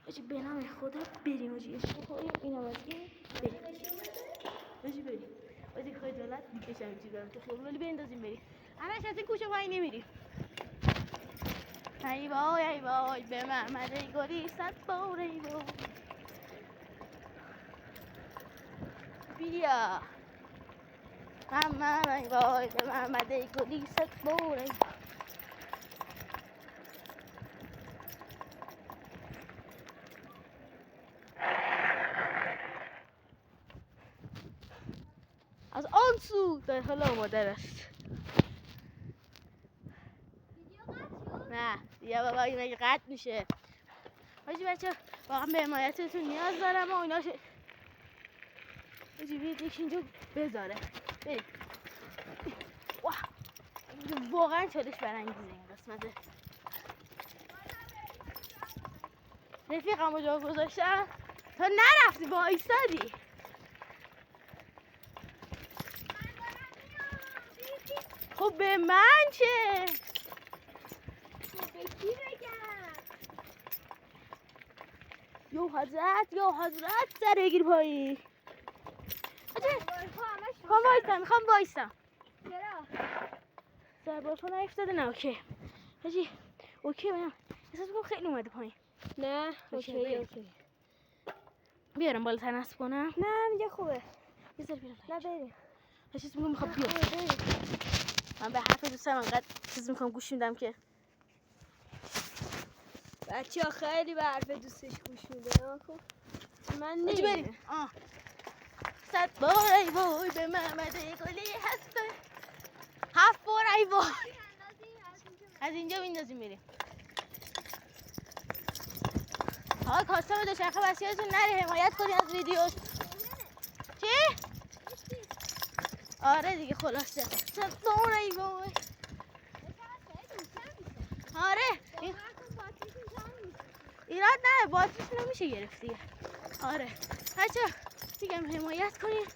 آجی به نام خدا بریم آجی اینم از این بریم آجی خجالت میکشم چیزم تو خیابون ولی بندازیم بریم همش از این کوچه پایین نمیریم ای وای به محمد گلی 100 بار ای وای بیا محمد ای وای به محمد گلی 100 بار ای از آن سو در حال آماده است نه دیگه بابا این مگه قطع میشه حاجی بچه واقعا به حمایتتون نیاز دارم و اینا حاجی بیدید یکی اینجا بذاره بریم واقعا چالش برانگیزه این قسمته رفیقم رو جا گذاشتم تا نرفتی با ایستادی خب به من چه؟ به کی بگم؟ یا حضرت سر بگیر پایی میخوام وایستم چرا؟ سربارها نیفتاده نه اوکی حاجی اوکی منم احساس میکنم خیلی اومده پایین نه اوکی بیارم بالا نصب کنم نه میگه خوبه بذار بیارم نه بریم احساس میکنم میخوام بیارم من به حرف دوستم انقدر چیز میکنم گوش میدم که بچه ها خیلی به حرف دوستش گوش میده من بریم 100 بار ای وای به محمد گلی هست 7 بار ای وای از اینجا میندازیم بریم ها کاستم دوچرخه بس یادتون نره حمایت کنید از ویدیوش چی؟ آره دیگه خلاصه 100 بار ای وای آره ایراد نه باتریش نمیشه گرفت دیگه آره بچه میگم حمایت کنید